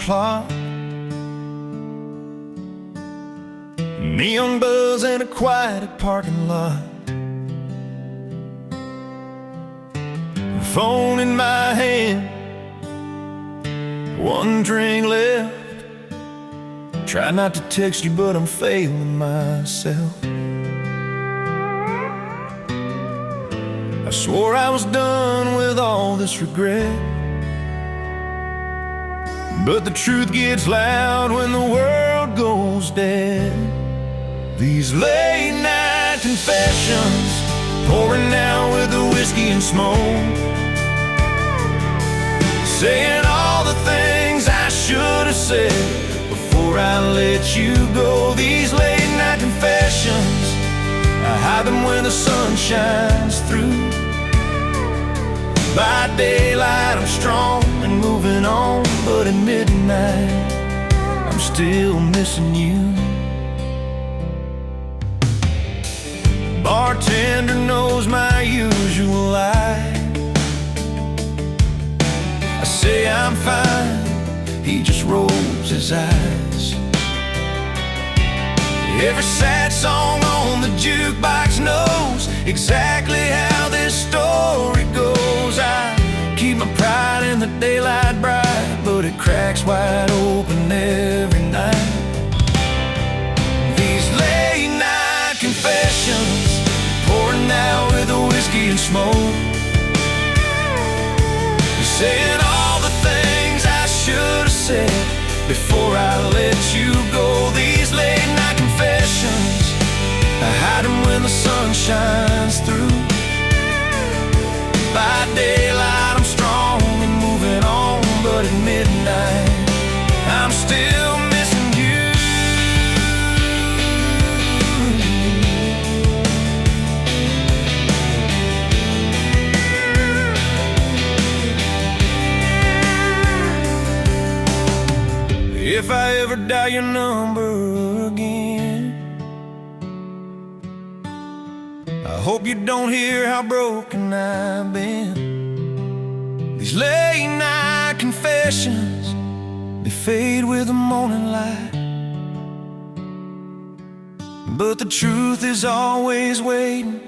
clock. Neon buzz in a quiet parking lot. Phone in my hand, one drink left. Try not to text you, but I'm failing myself. I swore I was done with all this regret, but the truth gets loud when the world goes dead. These late night confessions, pouring out with the whiskey and smoke, saying all the things I should have said before I let you go. These late night confessions, I hide them when the sun shines through. By daylight I'm strong and moving on, but at midnight I'm still missing you. Bartender knows my usual lie. I say I'm fine, he just rolls his eyes. Every sad song on the jukebox knows exactly how this story goes. I keep my pride in the daylight bright, but it cracks wide open every night. These late night confessions, pouring out with the whiskey and smoke, saying all the things I should have said before I let you go. These late night confessions, I hide them when the sun shines through. By daylight I'm strong and moving on, but at midnight I'm still missing you. If I ever dial your number again, I hope you don't hear how broken I've been. These late night confessions, they fade with the morning light, but the truth is always waiting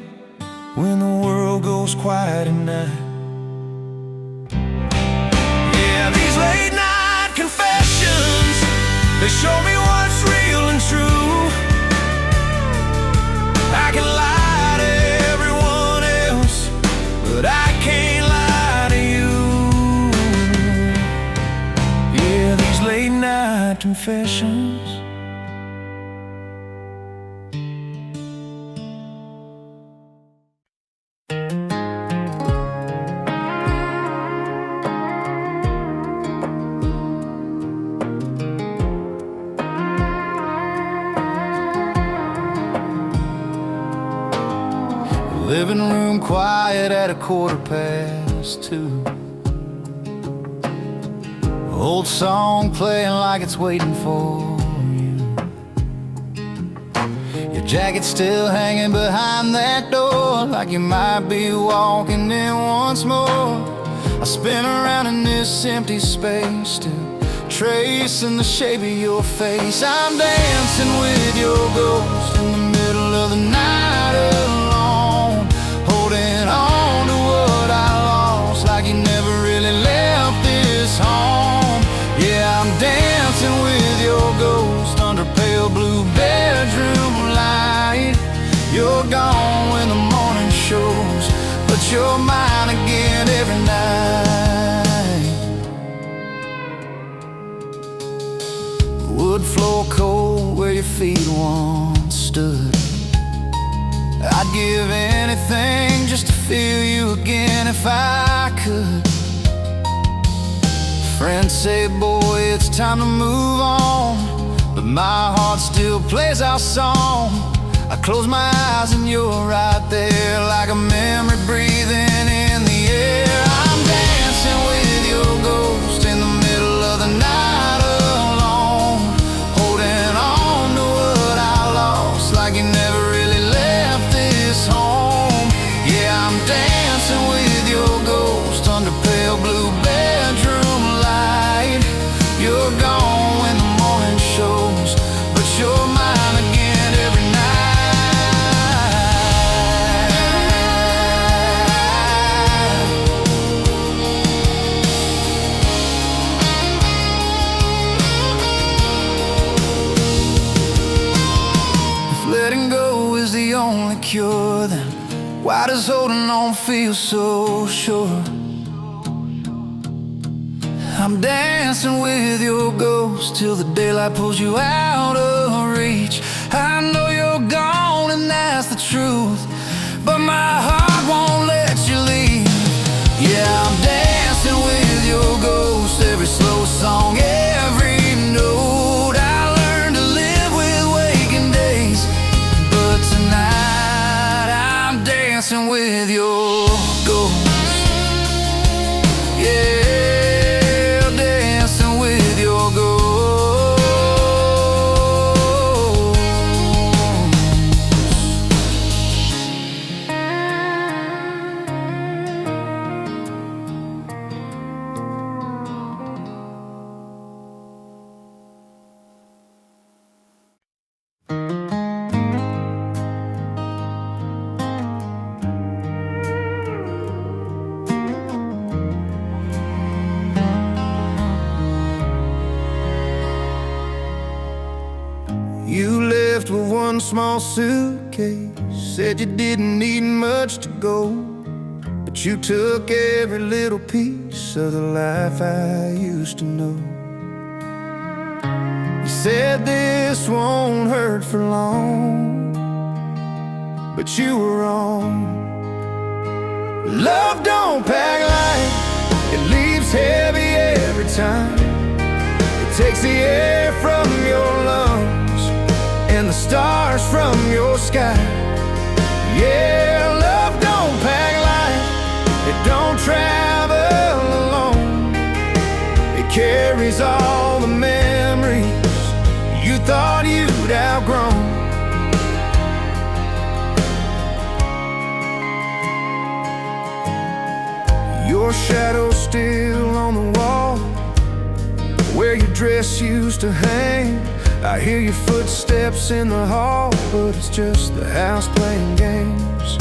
when the world goes quiet at night. Yeah, these late night confessions, they show me what's real and true. I can lie to everyone else, but I can't lie to you. Yeah, these late night confessions. Living room quiet at 2:15. Old song playing like it's waiting for you. Your jacket still hanging behind that door, like you might be walking in once more. I spin around in this empty space, still tracing the shape of your face. I'm dancing with your ghost in the middle of the night alone, holding on to what I lost, like you never really left this home. Yeah, I'm dancing with your ghost under pale blue bedroom light. You're gone when the morning shows, but you're mine again every night. Wood floor cold where your feet once stood. I'd give anything just to feel you again if I could. Friends say, boy, it's time to move on, but my heart still plays our song. I close my eyes and you're right there, like a memory breathing in the air. I'm dancing with your ghost in the middle of the night alone, holding on to what I lost, like you never really left this home. Yeah, I'm dancing with your ghost under pale blue bedroom light. You're gone insecure, then why does holding on feel so sure? I'm dancing with your ghost till the daylight pulls you out of reach. I know you're gone and that's the truth, but my heart won't let you leave. Yeah, I'm dancing with your ghost, every slow song, every note. I learned to live with waking days, but tonight I'm dancing with your ghost. Yeah, dancing with your ghost. You left with one small suitcase, said you didn't need much to go, but you took every little piece of the life I used to know. You said this won't hurt for long, but you were wrong. Love don't pack light, it leaves heavy every time. It takes the air from your lungs and the stars from your sky. Yeah, love don't pack light, it don't travel alone. It carries all the memories you thought you'd outgrown. Your shadow's still on the wall where your dress used to hang. I hear your footsteps in the hall, but it's just the house playing games.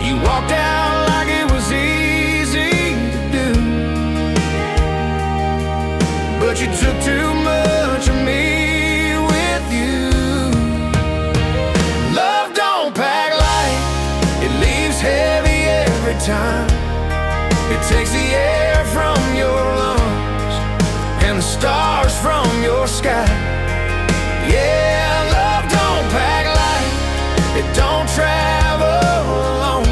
You walked out like it was easy to do, but you took too much of me with you. Love don't pack light, it leaves heavy every time. It takes the air from your lungs and the stars from your sky. Yeah, love don't pack light, it don't travel alone.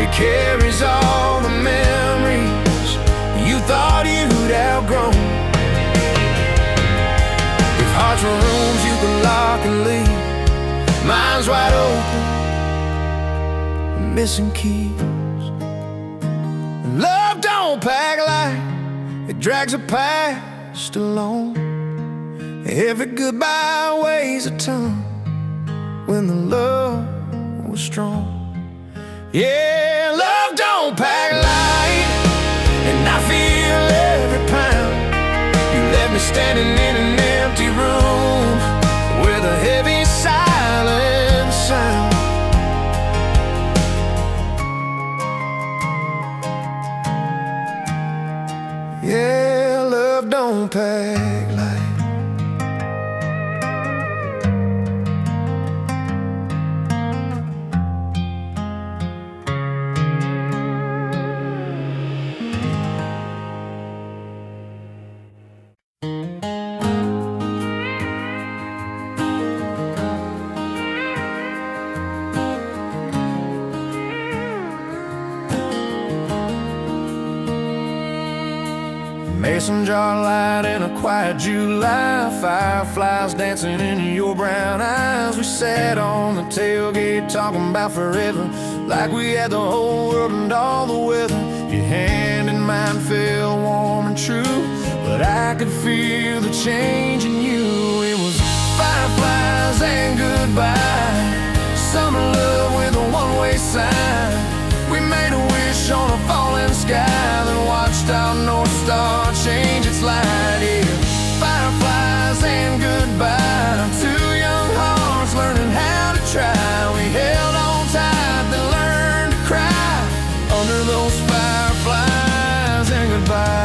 It carries all the memories you thought you'd outgrown. If hearts were rooms you could lock and leave, mine's wide open, missing keys. Love don't pack light, it drags a past along. Every goodbye weighs a ton when the love was strong. Yeah, love don't pack light, and I feel every pound. You left me standing in an empty room with a heavy silent sound. Yeah, love don't pack light. Mason jar light in a quiet July, fireflies dancing in your brown eyes. We sat on the tailgate talking about forever, like we had the whole world and all the weather. Your hand in mine felt warm and true, but I could feel the change in you. It was fireflies and goodbye, summer love with a one-way sign. We made a wish on a falling sky, then watched our North Star change its light. Yeah, fireflies and goodbye, two young hearts learning how to try. We held on tight, then learned to cry under those fireflies and goodbye.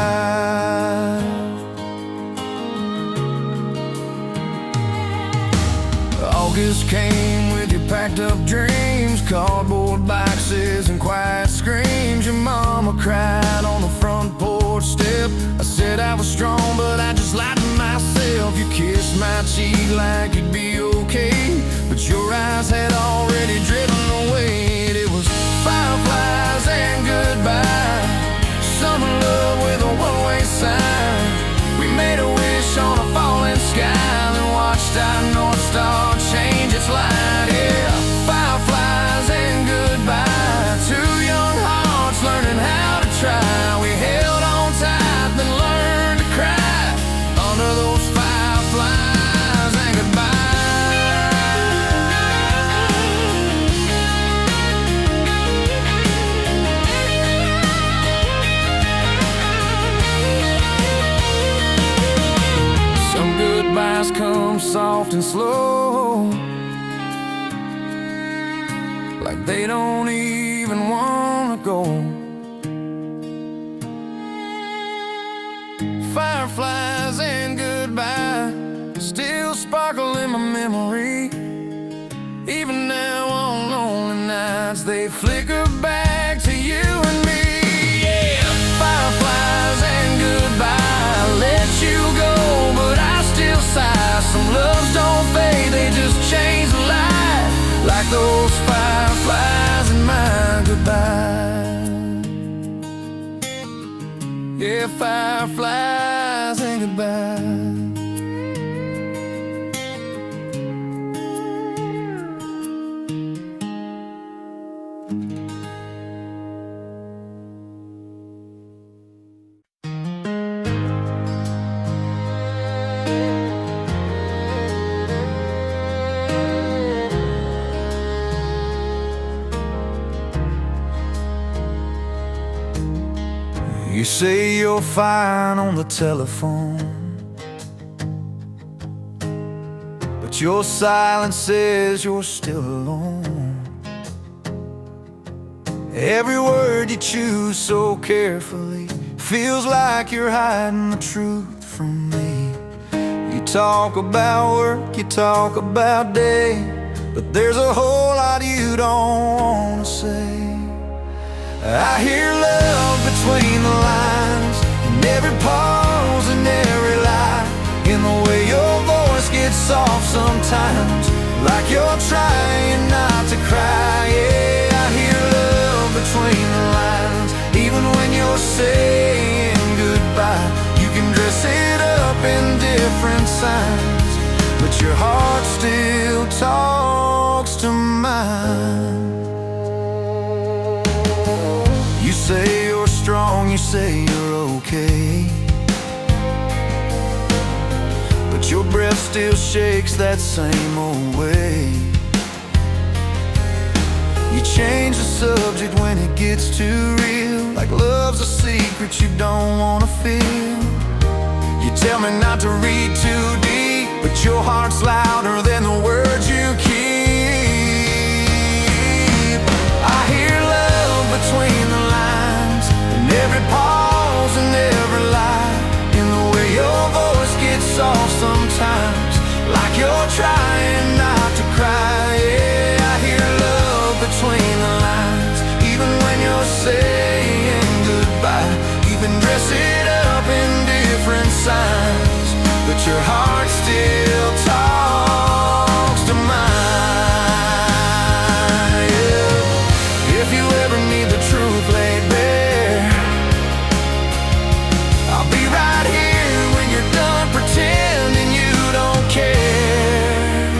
August came with your packed up dreams, cardboard boxes and quiet screams. Your mama cried on the front porch step. I said I was strong, but I just lied to myself. You kissed my cheek like it'd be okay, but your eyes had already driven away. It was fireflies and goodbye, summer love with a one-way sign. We made a wish on a falling sky, then watched our North Star change its light. Yeah, fireflies and goodbye, two young hearts learning how to try. We held on tight, then learned to cry under those fireflies and goodbye. Some goodbyes come soft and slow, like they don't even wanna go. Fireflies and goodbye still sparkle in my memory. Even now on lonely nights, they flicker back to you and me. Yeah, fireflies and goodbye, I let you go, but I still sigh. Some loves don't fade, they just change the light, like those fireflies in my goodbye. Yeah, fireflies and goodbye. You say you're fine on the telephone, but your silence says you're still alone. Every word you choose so carefully feels like you're hiding the truth from me. You talk about work, you talk about day, but there's a whole lot you don't wanna say. I hear love between the lines, in every pause and every lie, in the way your voice gets soft sometimes, like you're trying not to cry. Yeah, I hear love between the lines, even when you're saying goodbye. You can dress it up in different signs, but your heart still talks to mine. You say you're strong, you say you're okay, but your breath still shakes that same old way. You change the subject when it gets too real, like love's a secret you don't wanna feel. You tell me not to read too deep, but your heart's louder than the words you keep. I hear love between the lines, in every pause and every lie, in the way your voice gets soft sometimes, like you're trying not to cry. Yeah, I hear love between the lines, even when you're saying goodbye. Even dress it up in different signs, but your heart still talks to mine. Yeah. If you ever need the truth laid bare, I'll be right here when you're done pretending you don't care.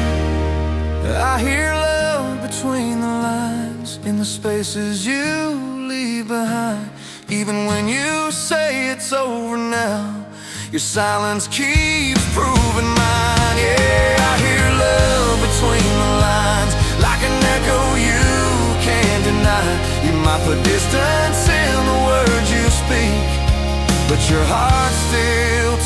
I hear love between the lines, in the spaces you leave behind. Even when you say it's over now, your silence keeps proving mine. Yeah, I hear love between the lines, like an echo you can't deny. You might put distance in the words you speak, but your heart still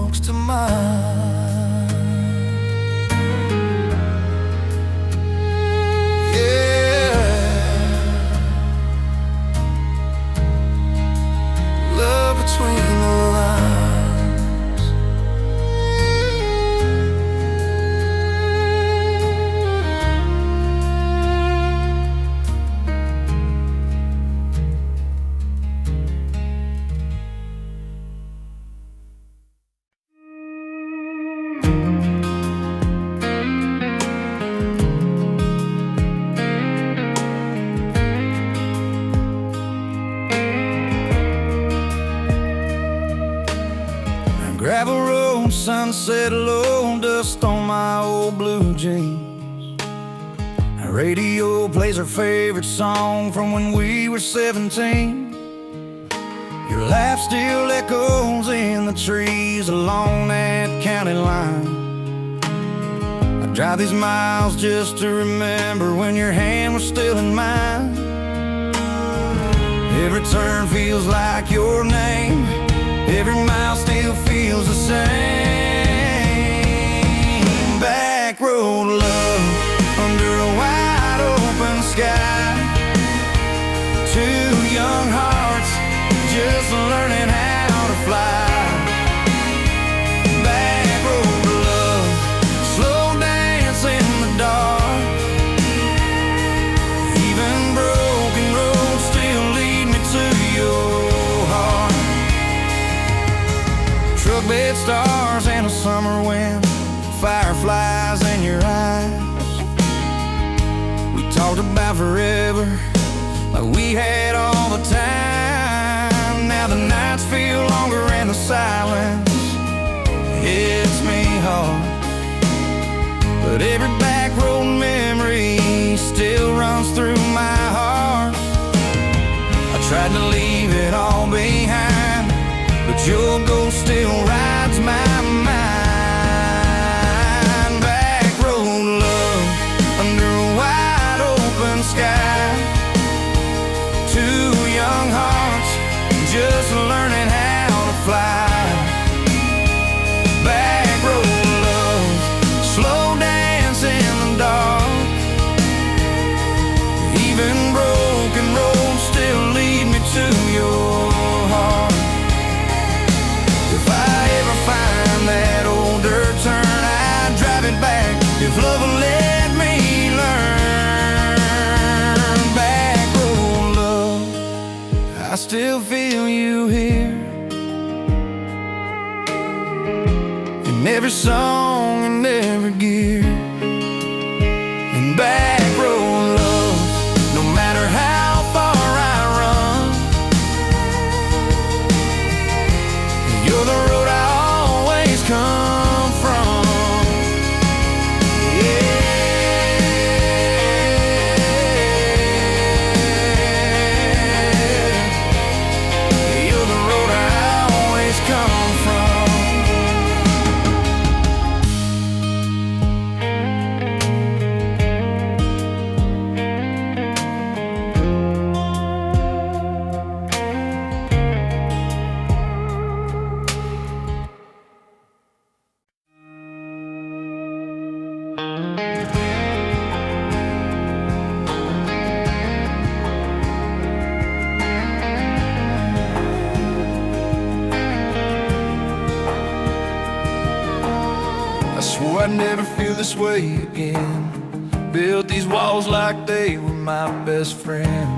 talks to mine. Yeah, love between the lines. sunset low, dust on my old blue jeans. The radio plays our favorite song from when we were 17. Your laugh still echoes in the trees along that county line. I drive these miles just to remember when your hand was still in mine. Every turn feels like your name, every mile still feels the same. Back road love under a wide open sky. Two young hearts just learning how to fly. Back road love, slow dance in the dark. Even broken roads still lead me to your heart. Truck bed stars and a summer wind, fireflies in your eyes. We talked about forever, like we had all the time. Now the nights feel longer and the silence hits me hard. But every back road memory still runs through my heart. I tried to leave it all behind, but your ghost still rides my mind. Back road love under a wide open sky. Two young hearts just learning how to fly. Back road love, slow dance in the dark. Even broken roads still lead me to your heart. If I ever find that old dirt turn, I'd drive it back if love will let me learn. Back road love, I still feel you here in every song and every gear. And back road love, no matter how far I run, you're the road I always come from. You're the road I always come from. I swore I'd never feel this way again. Built these walls like they were my best friend.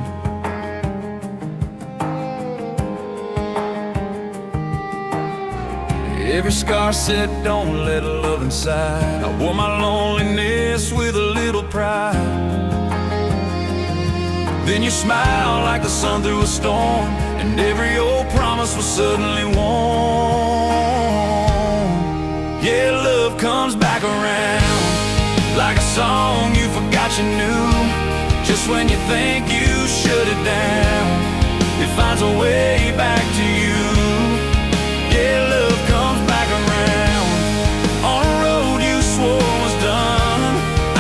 Every scar said don't let love inside. I wore my loneliness with a little pride. Then you smiled like the sun through a storm, and every old promise was suddenly warm. Yeah, love comes back around like a song you forgot you knew. Just when you think you shut it down, it finds a way back to you. Yeah, love comes back around on a road you swore was done.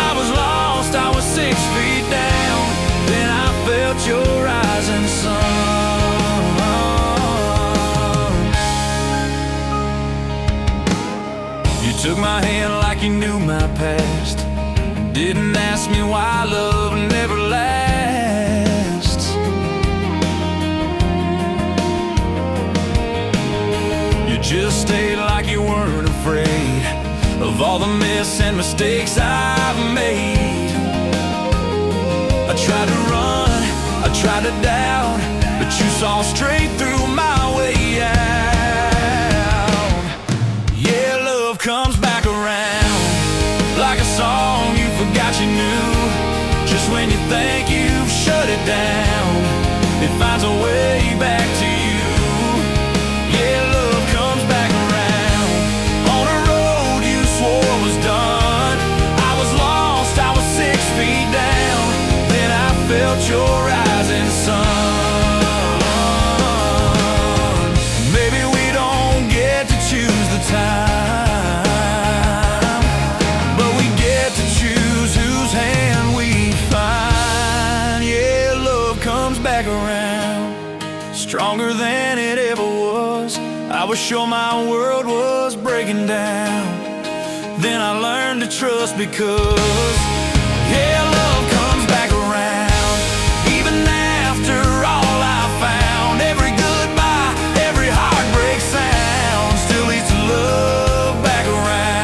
I was lost, I was 6 feet down, then I felt your rising sun. You took my hand like you knew my past, didn't ask me why love never lasts. You just stayed like you weren't afraid of all the mess and mistakes I've made. I tried to run, I tried to doubt, but you saw straight through my way out. Yeah, love comes back around like a song you forgot you knew. Just when you think you've shut it down, it finds a way back to you. Yeah, love comes back around on a back around, stronger than it ever was. I was sure my world was breaking down. Then I learned to trust because, yeah, love comes back around. Even after all I found, every goodbye, every heartbreak sound still leads to love back around.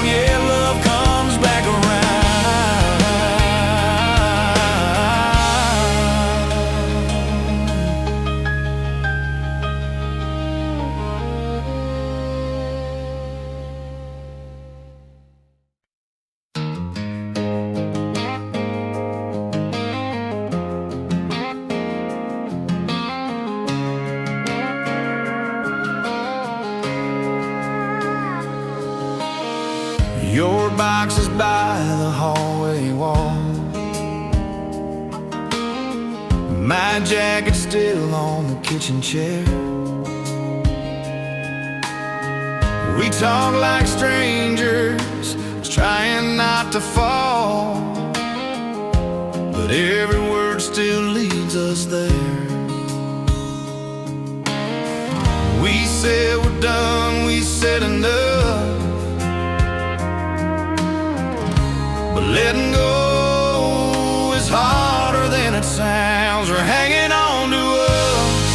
Yeah, love comes back around. Your box is by the hallway wall. My jacket's still on the kitchen chair. We talk like strangers, trying not to fall, but every word still leads us there. We said we're done, we said enough, but letting go is harder than it sounds. We're hanging on to us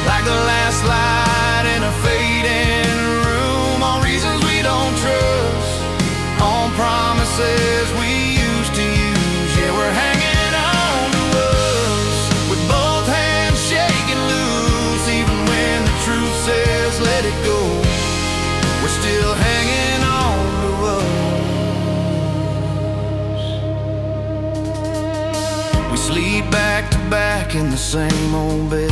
like the last light in a fading room, on reasons we don't trust, on promises we used to use. Yeah, we're hanging on to us with both hands shaking loose. Even when the truth says let it go, we're still hanging on to us. We sleep back to back in the same old bed,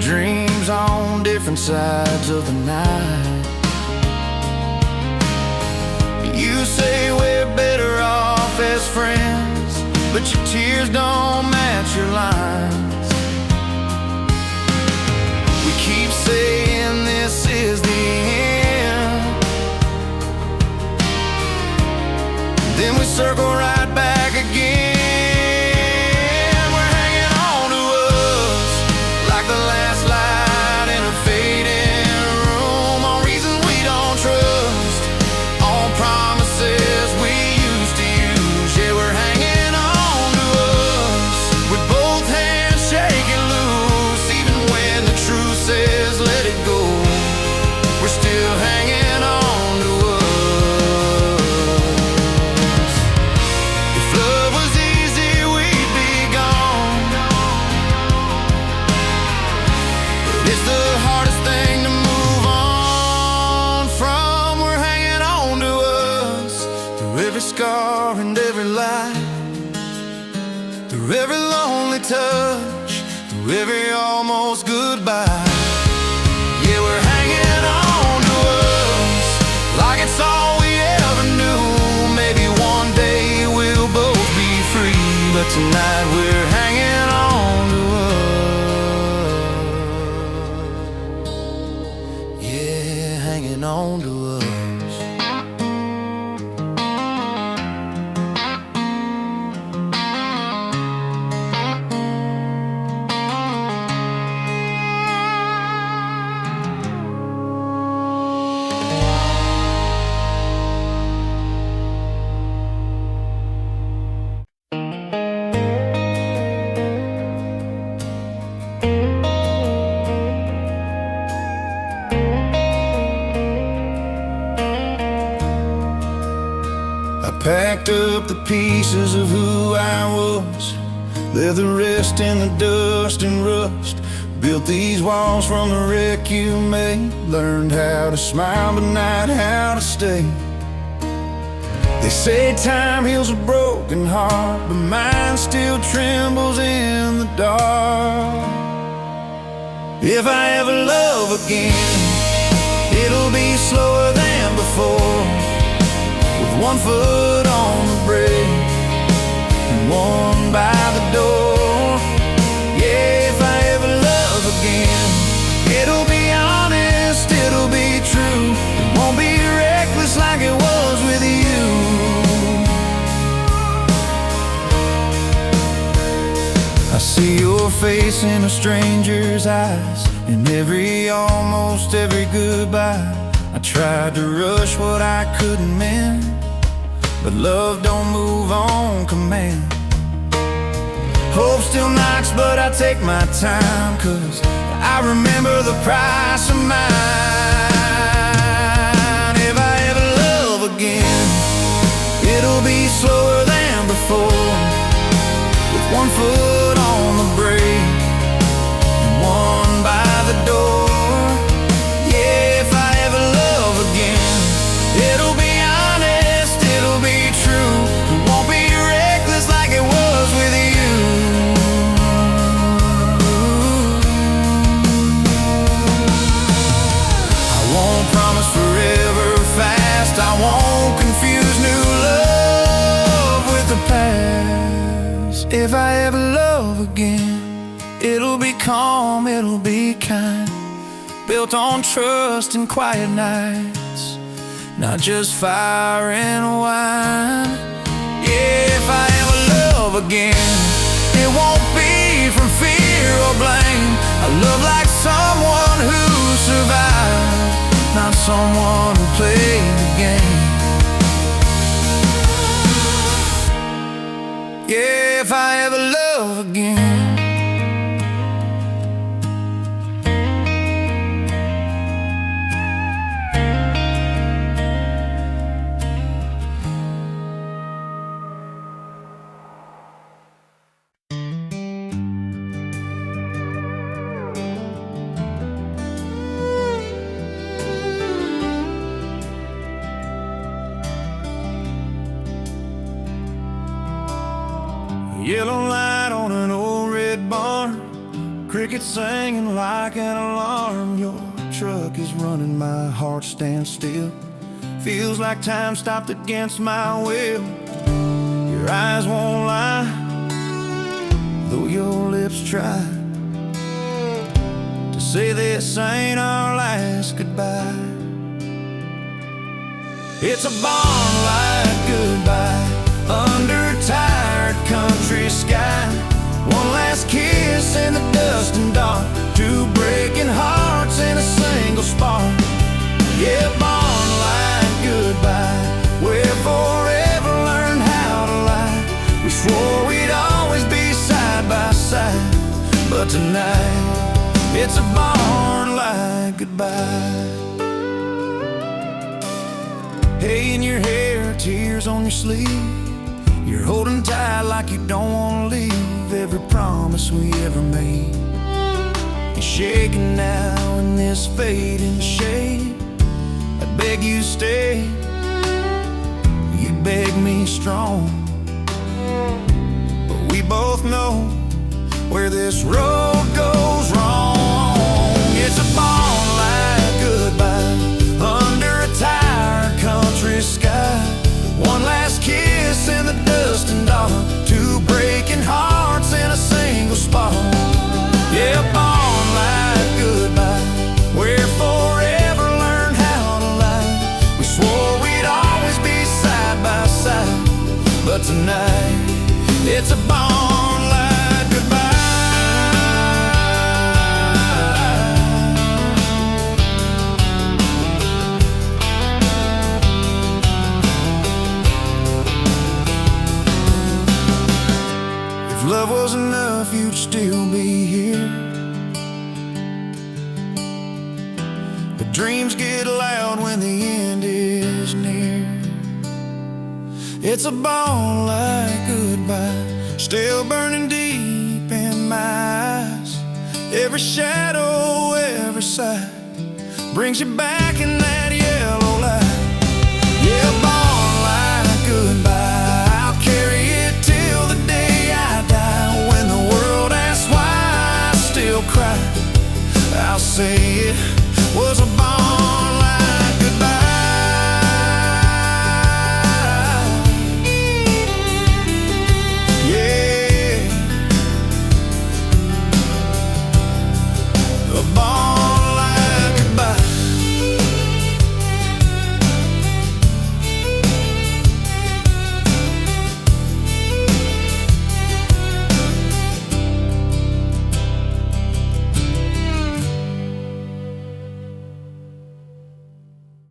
dreams on different sides of the night. You say we're better off as friends, but your tears don't match your lines. We keep saying this is the end, then we circle right back again. We're hanging on to us like the last light in a fading room, on reasons we don't trust, on promises we used to use. Yeah, we're hanging on to us with both hands shaking loose. Even when the truth says let it go, we're still hanging on to us. If love was easy, we'd be gone, but it's the hardest thing to move on from. We're hanging on to us through every scar and every lie, through every lonely touch, through every almost goodbye. Yeah, we're hanging on to us like it's all we ever knew. Maybe one day we'll both be free, but tonight we're hanging on to us. Yeah, hanging on to us. Packed up the pieces of who I was, left the rest in the dust and rust. Built these walls from the wreck you made, learned how to smile but not how to stay. They say time heals a broken heart, but mine still trembles in the dark. If I ever love again, it'll be slower than before, with one foot on the brake and one by the door. Yeah, if I ever love again, it'll be honest, it'll be true, and your face in a stranger's eyes. In almost every goodbye, I tried to rush what I couldn't mend, but love don't move on command. Hope still knocks, but I take my time, 'cause I remember the price of mine. If I ever love again, it'll be slower than before, with one foot on the brake and one by the door. Yeah, if I ever love again, it'll be honest, it'll be true. It won't be reckless like it was with you. I won't promise forever fast, I won't confuse new love with the past. If I ever love again, it'll be calm, it'll be kind, built on trust and quiet nights, not just fire and wine. Yeah, if I ever love again, it won't be from fear or blame. I love like someone who survived, not someone who played the game. Yeah, if I ever love again. Yellow light on an old red barn, crickets singing like an alarm. Your truck is running, my heart stands still. Feels like time stopped against my will. Your eyes won't lie, though your lips try to say this ain't our last goodbye. It's a barn-like goodbye under a tired country sky. One last kiss in the dust and dark, two breaking hearts in a single spark. Yeah, barn-like goodbye, where forever learned how to lie. We swore we'd always be side by side, but tonight it's a barn-like goodbye. Hay in your hair, tears on your sleeve, you're holding tight like you don't want to leave every promise we ever made. You're shaking now in this fading shade. I beg you stay, you beg me strong, but we both know where this road goes wrong. It's a barn-like goodbye under a tired country sky. One last kiss in the dust and dark, two breaking hearts in a single spark. Yeah, barn-like goodbye, where forever learned how to lie. We swore we'd always be side by side, but tonight it's a barn-like goodbye. If love was enough, you'd still be here. But dreams get loud when the end is near. It's a barn-like goodbye, still burning deep in my eyes. Every shadow, every sight brings you back in that yellow light. Yeah, barn-like goodbye, I'll carry it till the day I die. When the world asks why I still cry, I'll say it was a